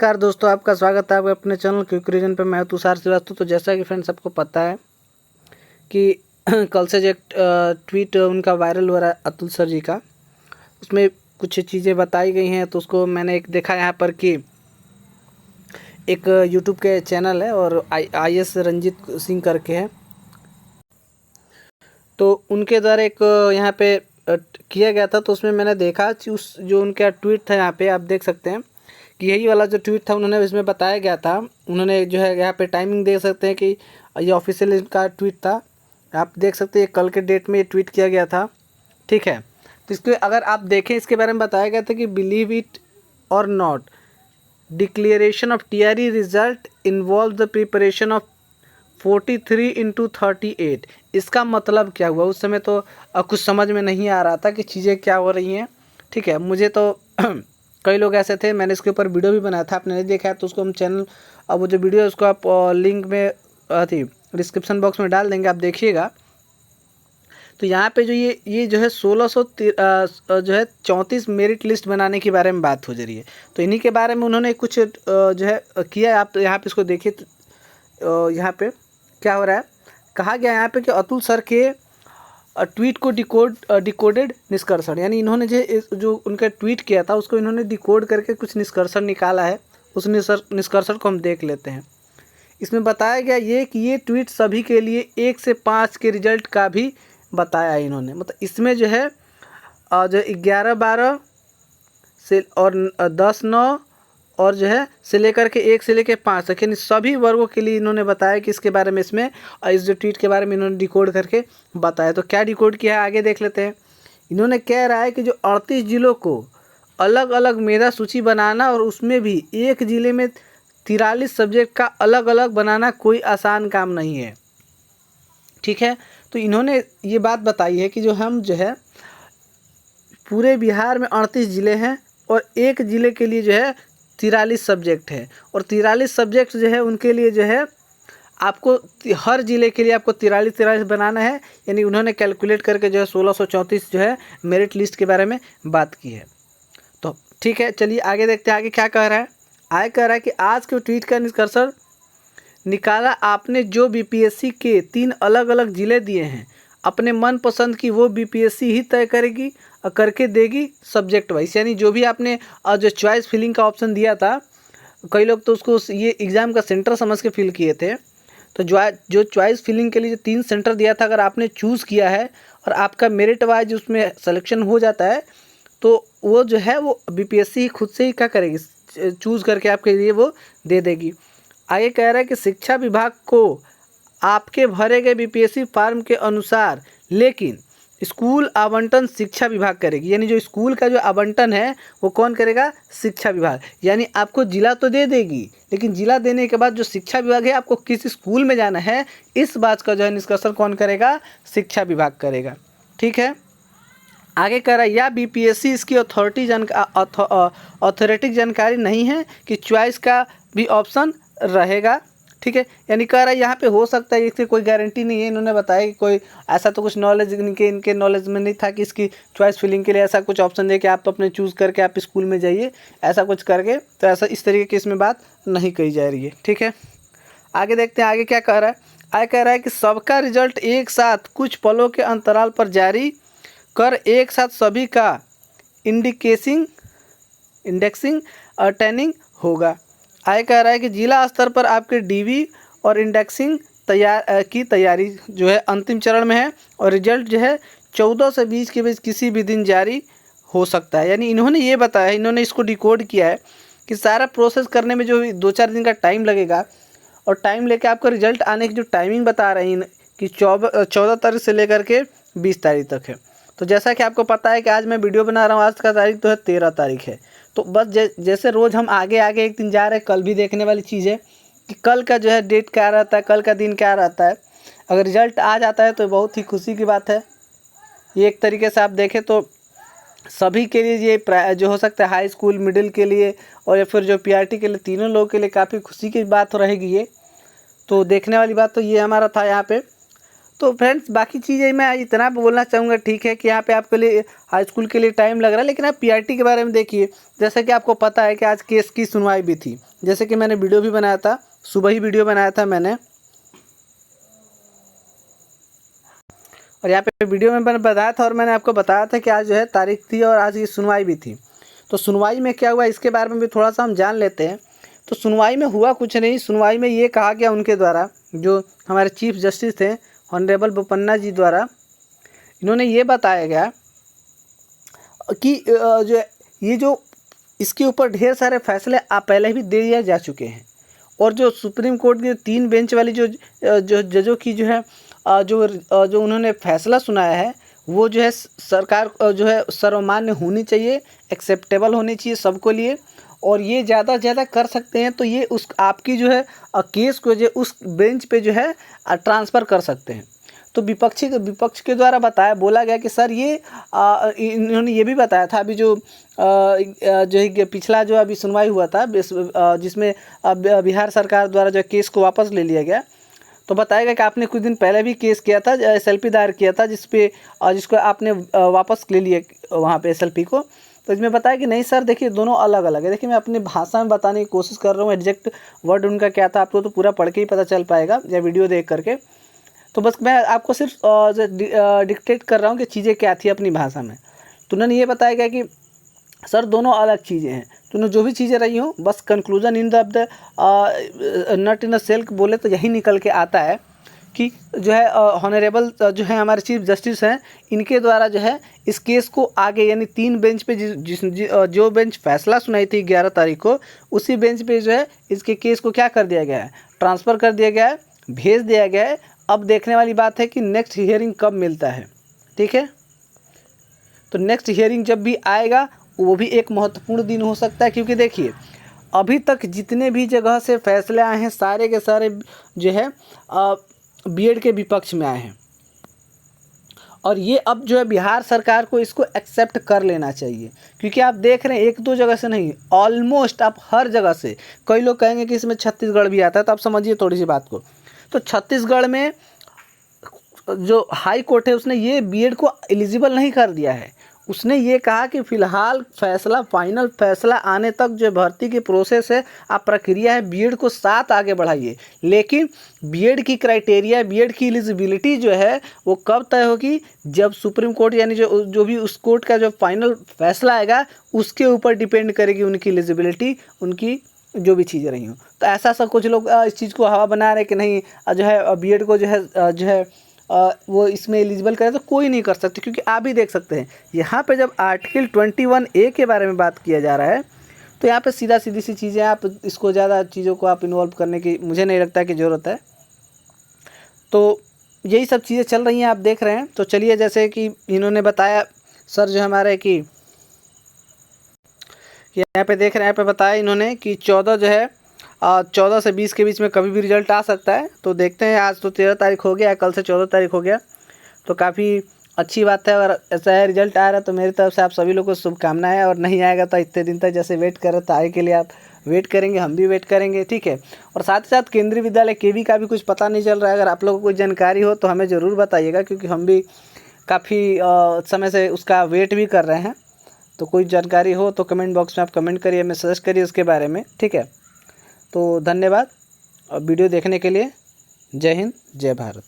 नमस्कार दोस्तों, आपका स्वागत है आपके अपने चैनल क्विक रीजन पे। मैं तुषार श्रीवास्तव। तो जैसा कि फ्रेंड्स आपको पता है कि कल से जो एक ट्वीट उनका वायरल हो रहा है अतुल सर जी का, उसमें कुछ चीज़ें बताई गई हैं। तो उसको मैंने एक देखा यहाँ पर कि एक यूट्यूब के चैनल है और IAS रंजीत सिंह करके है, तो उनके द्वारा एक यहाँ पे किया गया था। तो उसमें मैंने देखा कि उस जो उनका ट्वीट था, यहाँ पे आप देख सकते हैं कि यही वाला जो ट्वीट था उन्होंने इसमें बताया गया था। उन्होंने जो है यहाँ पे टाइमिंग देख सकते हैं कि ये ऑफिशियल इनका ट्वीट था। आप देख सकते हैं कल के डेट में ये ट्वीट किया गया था, ठीक है। तो इसके अगर आप देखें, इसके बारे में बताया गया था कि बिलीव इट और not, declaration of TRE result involve the preparation of 43x38। इसका मतलब क्या हुआ? उस समय तो कुछ समझ में नहीं आ रहा था कि चीज़ें क्या हो रही हैं, ठीक है। मुझे तो कई लोग ऐसे थे, मैंने इसके ऊपर वीडियो भी बनाया था, आपने नहीं देखा है तो उसको हम चैनल, अब वो जो वीडियो है उसको आप लिंक में थी डिस्क्रिप्शन बॉक्स में डाल देंगे, आप देखिएगा। तो यहाँ पे जो ये जो है 1600 जो है 34 मेरिट लिस्ट बनाने के बारे में बात हो जा रही है। तो इन्हीं के बारे में उन्होंने कुछ जो है किया है। आप यहाँ पे इसको देखिए, यहाँ पे क्या हो रहा है, कहा गया यहाँ पे कि अतुल सर के ट्वीट को डिकोडेड निष्कर्षण, यानी इन्होंने जो उनका ट्वीट किया था उसको इन्होंने डिकोड करके कुछ निष्कर्षण निकाला है। उस निष्कर्षण को हम देख लेते हैं। इसमें बताया गया ये कि ये ट्वीट सभी के लिए 1 से 5 के रिजल्ट का भी बताया है इन्होंने। मतलब इसमें जो है जो 11-12 से और 10-9 और जो है से लेकर के 1 से लेकर 5 तक, यानी सभी वर्गों के लिए इन्होंने बताया कि इसके बारे में, इसमें इस जो ट्वीट के बारे में इन्होंने डिकोड करके बताया। तो क्या डिकोड किया है आगे देख लेते हैं। इन्होंने कह रहा है कि जो 38 जिलों को अलग अलग मेधा सूची बनाना और उसमें भी एक ज़िले में 43 सब्जेक्ट का अलग अलग बनाना कोई आसान काम नहीं है, ठीक है। तो इन्होंने ये बात बताई है कि जो हम जो है पूरे बिहार में 38 ज़िले हैं और एक ज़िले के लिए जो है 43 सब्जेक्ट है, और 43 सब्जेक्ट जो है उनके लिए जो है आपको हर ज़िले के लिए आपको 43 बनाना है। यानी उन्होंने कैलकुलेट करके जो है 1634 जो है मेरिट लिस्ट के बारे में बात की है। तो ठीक है, चलिए आगे देखते हैं आगे क्या कह रहा है। आगे कह रहा है कि आज के ट्वीट का निष्कर्षण निकाला आपने जो BPSC के 3 अलग अलग ज़िले दिए हैं, अपने मनपसंद की वो BPSC ही तय करेगी और करके देगी सब्जेक्ट वाइज। यानी जो भी आपने जो चॉइस फिलिंग का ऑप्शन दिया था, कई लोग तो उसको ये एग्ज़ाम का सेंटर समझ के फिल किए थे। तो जो चॉइस फिलिंग के लिए जो 3 सेंटर दिया था, अगर आपने चूज़ किया है और आपका मेरिट वाइज उसमें सिलेक्शन हो जाता है, तो वो जो है वो BPSC खुद से ही क्या करेगी, चूज़ करके आपके लिए वो दे देगी। आगे कह रहा है कि शिक्षा विभाग को आपके भरे गए BPSC फॉर्म के अनुसार, लेकिन स्कूल आवंटन शिक्षा विभाग करेगी। यानी जो स्कूल का जो आवंटन है वो कौन करेगा? शिक्षा विभाग। यानी आपको जिला तो दे देगी, लेकिन जिला देने के बाद जो शिक्षा विभाग है, आपको किस स्कूल में जाना है, इस बात का जो है निष्कर्षण कौन करेगा? शिक्षा विभाग करेगा, ठीक है। आगे कह रहा है या BPSC इसकी अथॉरिटिक जानकारी नहीं है कि चॉइस का भी ऑप्शन रहेगा, ठीक है। यानी कह रहा है यहाँ पे हो सकता है, इसकी कोई गारंटी नहीं है। इन्होंने बताया कि कोई ऐसा तो कुछ नॉलेज इनके नॉलेज में नहीं था कि इसकी चॉइस फिलिंग के लिए ऐसा कुछ ऑप्शन दे कि आप अपने चूज़ करके आप स्कूल में जाइए, ऐसा कुछ करके। तो ऐसा इस तरीके की इसमें बात नहीं कही जा रही है, ठीक है। आगे देखते हैं आगे क्या कह रहा है। आगे कह रहा है कि सबका रिजल्ट एक साथ कुछ पलों के अंतराल पर जारी कर एक साथ सभी का इंडेक्सिंग और टैनिंग होगा। आगे कह रहा है कि जिला स्तर पर आपके DV और इंडेक्सिंग की तैयारी जो है अंतिम चरण में है, और रिजल्ट जो है 14 से 20 के बीच किसी भी दिन जारी हो सकता है। यानी इन्होंने ये बताया, इन्होंने इसको डिकोड किया है कि सारा प्रोसेस करने में जो 2-4 दिन का टाइम लगेगा, और टाइम लेके आपका रिजल्ट आने की जो टाइमिंग बता रही हैं कि 14 तारीख से लेकर के 20 तारीख तक है। तो जैसा कि आपको पता है कि आज मैं वीडियो बना रहा हूँ, आज का तारीख तो है 13 तारीख है। तो बस जैसे रोज़ हम आगे आगे एक दिन जा रहे हैं, कल भी देखने वाली चीज़ है कि कल का जो है डेट क्या रहता है, कल का दिन क्या रहता है। अगर रिजल्ट आ जाता है तो बहुत ही खुशी की बात है। ये एक तरीके से आप देखें तो सभी के लिए ये जो हो सकता है हाई स्कूल, मिडिल के लिए और या फिर जो PRT के लिए, तीनों लोगों के लिए काफ़ी खुशी की बात रहेगी ये। तो देखने वाली बात तो ये हमारा था यहाँ पे। तो फ्रेंड्स बाकी चीज़ें मैं इतना बोलना चाहूँगा, ठीक है कि यहाँ पे आपके लिए हाई स्कूल के लिए टाइम लग रहा है, लेकिन आप पीआरटी के बारे में देखिए। जैसे कि आपको पता है कि आज केस की सुनवाई भी थी, जैसे कि मैंने वीडियो भी बनाया था, सुबह ही वीडियो बनाया था मैंने, और यहाँ पे वीडियो में मैंने बताया था और मैंने आपको बताया था कि आज जो है तारीख थी और आज की सुनवाई भी थी। तो सुनवाई में क्या हुआ इसके बारे में भी थोड़ा सा हम जान लेते हैं। तो सुनवाई में हुआ कुछ नहीं, सुनवाई में ये कहा गया उनके द्वारा, जो हमारे चीफ जस्टिस थे ऑनरेबल बोपन्ना जी द्वारा, इन्होंने ये बताया गया कि जो ये जो इसके ऊपर ढेर सारे फैसले पहले भी दे दिए जा चुके हैं, और जो सुप्रीम कोर्ट के 3 बेंच वाली जो जजों की जो है जो उन्होंने फैसला सुनाया है, वो जो है सरकार जो है सर्वमान्य होनी चाहिए, एक्सेप्टेबल होनी चाहिए सबको लिए, और ये ज़्यादा से ज़्यादा कर सकते हैं तो ये उस आपकी जो है केस को जो उस बेंच पे जो है ट्रांसफ़र कर सकते हैं। तो विपक्ष के द्वारा बोला गया कि सर ये इन्होंने ये भी बताया था अभी जो है पिछला जो अभी सुनवाई हुआ था जिसमें बिहार सरकार द्वारा जो केस को वापस ले लिया गया, तो बताया गया कि आपने कुछ दिन पहले भी केस किया था, एसएलपी दायर किया था जिसको आपने वापस ले लिया वहाँ पे एसएलपी को। तो इसमें बताया कि नहीं सर देखिए दोनों अलग अलग है। देखिए मैं अपनी भाषा में बताने की कोशिश कर रहा हूँ, एग्जैक्ट वर्ड उनका क्या था आपको तो पूरा पढ़ के ही पता चल पाएगा या वीडियो देख करके। तो बस मैं आपको सिर्फ डिक्टेट कर रहा हूँ कि चीज़ें क्या थी अपनी भाषा में। तो उन्होंने ये बताया गया कि सर दोनों अलग चीज़ें हैं, तो जो भी चीज़ें रही हों बस conclusion in the nut in the cell बोले तो यही निकल के आता है कि जो है ऑनरेबल जो है हमारे चीफ जस्टिस हैं, इनके द्वारा जो है इस केस को आगे यानी 3 बेंच पे जो बेंच फैसला सुनाई थी 11 तारीख को, उसी बेंच पे जो है इसके केस को क्या कर दिया गया है, ट्रांसफ़र कर दिया गया है, भेज दिया गया है। अब देखने वाली बात है कि नेक्स्ट हियरिंग कब मिलता है, ठीक है। तो नेक्स्ट हियरिंग जब भी आएगा वो भी एक महत्वपूर्ण दिन हो सकता है, क्योंकि देखिए अभी तक जितने भी जगह से फैसले आए हैं सारे के सारे जो है बीएड के विपक्ष में आए हैं, और ये अब जो है बिहार सरकार को इसको एक्सेप्ट कर लेना चाहिए, क्योंकि आप देख रहे हैं 1-2 जगह से नहीं, ऑलमोस्ट आप हर जगह से। कई लोग कहेंगे कि इसमें छत्तीसगढ़ भी आता है, तो आप समझिए थोड़ी सी बात को। तो छत्तीसगढ़ में जो हाई कोर्ट है उसने ये बीएड को एलिजिबल नहीं कर दिया है। उसने ये कहा कि फ़िलहाल फाइनल फैसला आने तक जो भर्ती की प्रोसेस है, आप प्रक्रिया है, बीएड को साथ आगे बढ़ाइए। लेकिन बीएड की क्राइटेरिया, बीएड की एलिजिबिलिटी जो है वो कब तय होगी, जब सुप्रीम कोर्ट यानी जो भी उस कोर्ट का जो फाइनल फैसला आएगा उसके ऊपर डिपेंड करेगी उनकी एलिजिबिलिटी, उनकी जो भी चीज़ें रही हों। तो ऐसा सब कुछ लोग इस चीज़ को हवा बना रहे कि नहीं जो है बीएड को जो है वो इसमें एलिजिबल करे, तो कोई नहीं कर सकते, क्योंकि आप भी देख सकते हैं यहाँ पे जब आर्टिकल 21A के बारे में बात किया जा रहा है तो यहाँ पे सीधी सी चीज़ें, आप इसको ज़्यादा चीज़ों को आप इन्वॉल्व करने की मुझे नहीं लगता कि ज़रूरत है। तो यही सब चीज़ें चल रही हैं, आप देख रहे हैं। तो चलिए, जैसे कि इन्होंने बताया सर जो हमारे कि यहाँ पे देख रहे हैं, यहाँ पे बताया इन्होंने कि 14 जो है 14 से 20 के बीच में कभी भी रिजल्ट आ सकता है। तो देखते हैं, आज तो 13 तारीख हो गया, कल से 14 तारीख हो गया, तो काफ़ी अच्छी बात है। अगर ऐसा है रिजल्ट आ रहा है तो मेरी तरफ से आप सभी लोगों को शुभकामनाएं, और नहीं आएगा तो इतने दिन तक जैसे वेट कर रहे थे आगे के लिए आप वेट करेंगे, हम भी वेट करेंगे, ठीक है। और साथ ही साथ केंद्रीय विद्यालय केवी का भी कुछ पता नहीं चल रहा है, अगर आप लोगों को कोई जानकारी हो तो हमें ज़रूर बताइएगा, क्योंकि हम भी काफ़ी समय से उसका वेट भी कर रहे हैं। तो कोई जानकारी हो तो कमेंट बॉक्स में आप कमेंट करिए, मैसेज करिए उसके बारे में, ठीक है। तो धन्यवाद वीडियो देखने के लिए। जय हिंद, जय भारत।